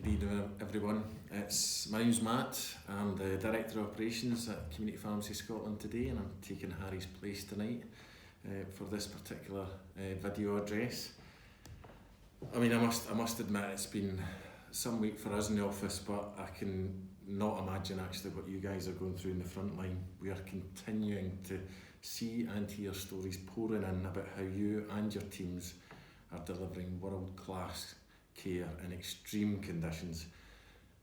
Good evening everyone. My name's Matt. I'm the Director of Operations at Community Pharmacy Scotland today, and I'm taking Harry's place tonight for this particular video address. I mean, I must admit it's been some week for us in the office, but I can not imagine actually what you guys are going through in the front line. We are continuing to see and hear stories pouring in about how you and your teams are delivering world-class care in extreme conditions.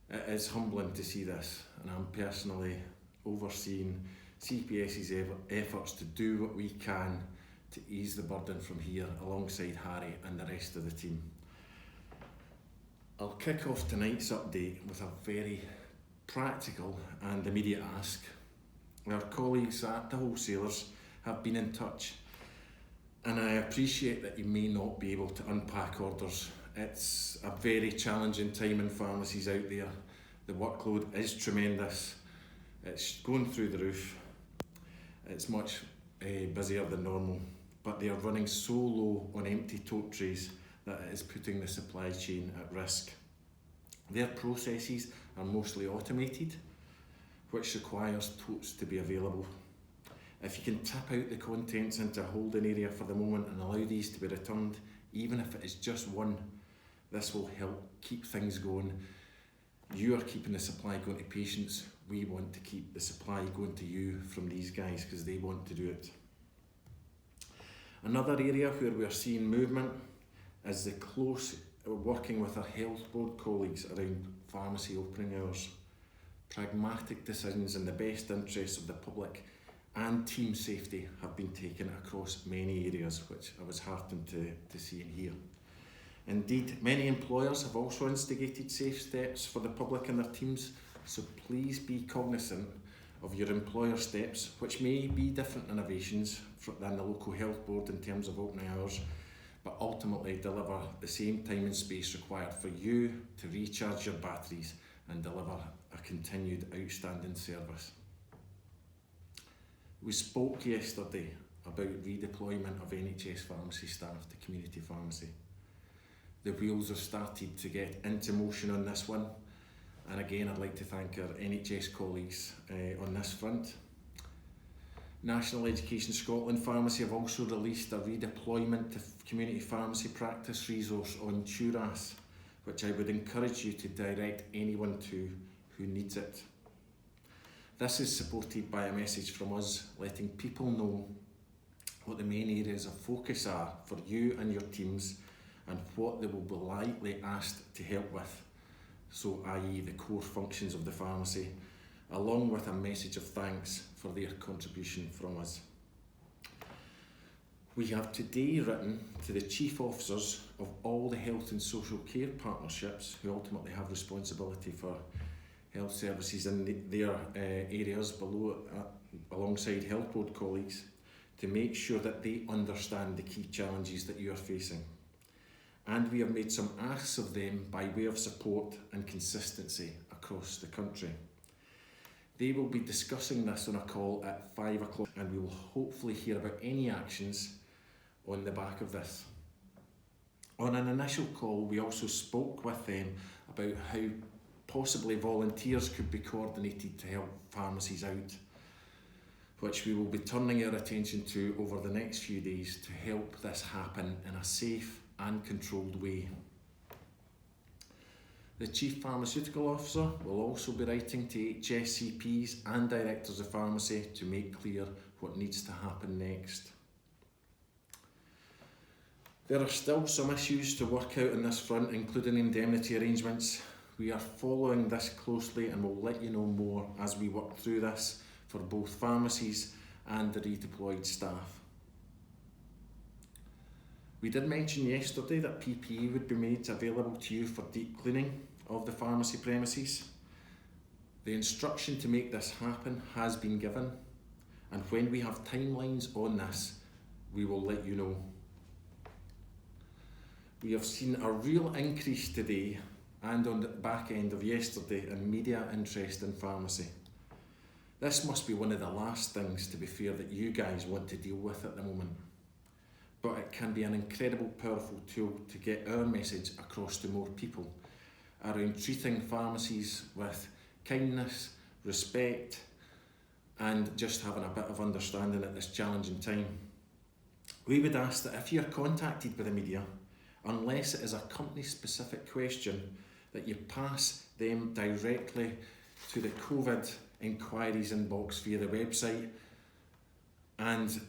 It is humbling to see this, and I'm personally overseeing CPS's efforts to do what we can to ease the burden from here alongside Harry and the rest of the team. I'll kick off tonight's update with a very practical and immediate ask. Our colleagues at the wholesalers have been in touch, and I appreciate that you may not be able to unpack orders. It's a very challenging time in pharmacies out there. The workload is tremendous. It's going through the roof. It's much busier than normal, but they are running so low on empty tote trays that it is putting the supply chain at risk. Their processes are mostly automated, which requires totes to be available. If you can tip out the contents into a holding area for the moment and allow these to be returned, even if it is just one, this will help keep things going. You are keeping the supply going to patients. We want to keep the supply going to you from these guys because they want to do it. Another area where we are seeing movement is the close working with our health board colleagues around pharmacy opening hours. Pragmatic decisions in the best interests of the public and team safety have been taken across many areas, which I was heartened to see and hear. Indeed, many employers have also instigated safe steps for the public and their teams, so please be cognisant of your employer steps, which may be different innovations than the local health board in terms of opening hours, but ultimately deliver the same time and space required for you to recharge your batteries and deliver a continued outstanding service. We spoke yesterday about redeployment of NHS pharmacy staff to community pharmacy. The wheels have started to get into motion on this one, and again I'd like to thank our NHS colleagues on this front. National Education Scotland Pharmacy have also released a redeployment to community pharmacy practice resource on TURAS, which I would encourage you to direct anyone to who needs it. This is supported by a message from us letting people know what the main areas of focus are for you and your teams and what they will be likely asked to help with, so i.e. the core functions of the pharmacy, along with a message of thanks for their contribution from us. We have today written to the chief officers of all the health and social care partnerships who ultimately have responsibility for health services in their areas below, alongside health board colleagues, to make sure that they understand the key challenges that you are facing. And we have made some asks of them by way of support and consistency across the country. They will be discussing this on a call at 5 o'clock, and we will hopefully hear about any actions on the back of this. On an initial call, we also spoke with them about how possibly volunteers could be coordinated to help pharmacies out, which we will be turning our attention to over the next few days to help this happen in a safe and controlled way. The Chief Pharmaceutical Officer will also be writing to HSCPs and Directors of Pharmacy to make clear what needs to happen next. There are still some issues to work out on this front, including indemnity arrangements. We are following this closely and will let you know more as we work through this for both pharmacies and the redeployed staff. We did mention yesterday that PPE would be made available to you for deep cleaning of the pharmacy premises. The instruction to make this happen has been given, and when we have timelines on this, we will let you know. We have seen a real increase today and on the back end of yesterday in media interest in pharmacy. This must be one of the last things, to be fair, that you guys want to deal with at the moment. But it can be an incredible powerful tool to get our message across to more people around treating pharmacies with kindness, respect, and just having a bit of understanding at this challenging time. We would ask that if you're contacted by the media, unless it is a company-specific question, that you pass them directly to the COVID inquiries inbox via the website, and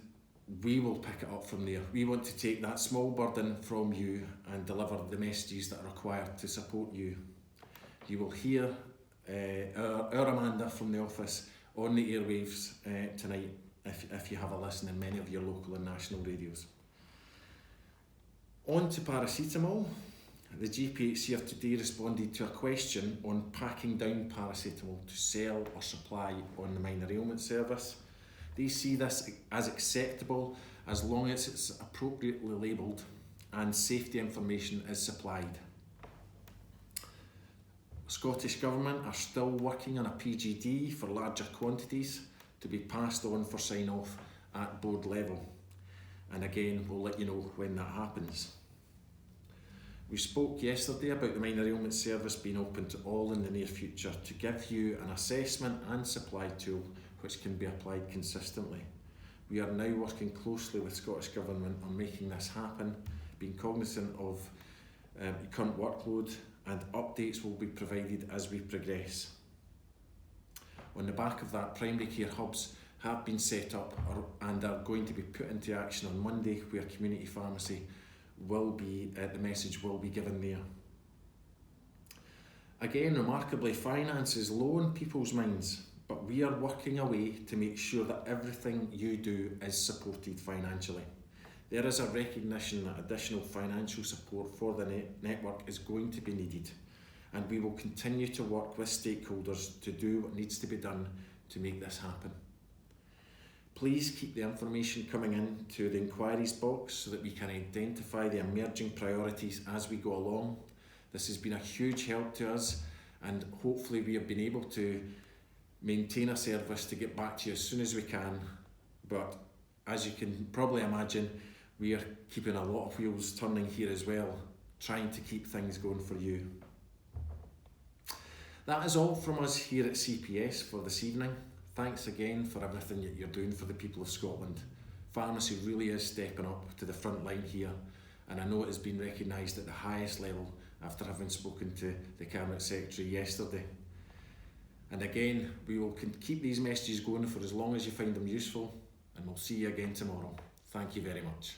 we will pick it up from there. We want to take that small burden from you and deliver the messages that are required to support you. You will hear our Amanda from the office on the airwaves tonight if you have a listen in many of your local and national radios. On to paracetamol. The GPH here today responded to a question on packing down paracetamol to sell or supply on the minor ailment service. They see this as acceptable as long as it's appropriately labelled and safety information is supplied. Scottish Government are still working on a PGD for larger quantities to be passed on for sign-off at board level. And again, we'll let you know when that happens. We spoke yesterday about the minor ailment service being open to all in the near future to give you an assessment and supply tool which can be applied consistently. We are now working closely with Scottish Government on making this happen, being cognisant of current workload, and updates will be provided as we progress. On the back of that, primary care hubs have been set up and are going to be put into action on Monday, where community pharmacy will be, the message will be given there. Again, remarkably, finance is low on people's minds, but we are working away to make sure that everything you do is supported financially. There is a recognition that additional financial support for the network is going to be needed, and we will continue to work with stakeholders to do what needs to be done to make this happen. Please keep the information coming in to the inquiries box so that we can identify the emerging priorities as we go along. This has been a huge help to us, and hopefully we have been able to maintain a service to get back to you as soon as we can. But as you can probably imagine, we are keeping a lot of wheels turning here as well, trying to keep things going for you. That is all from us here at CPS for this evening. Thanks again for everything that you're doing for the people of Scotland. Pharmacy really is stepping up to the front line here, and I know it has been recognised at the highest level after having spoken to the Cabinet Secretary yesterday. And again, we will keep these messages going for as long as you find them useful, and we'll see you again tomorrow. Thank you very much.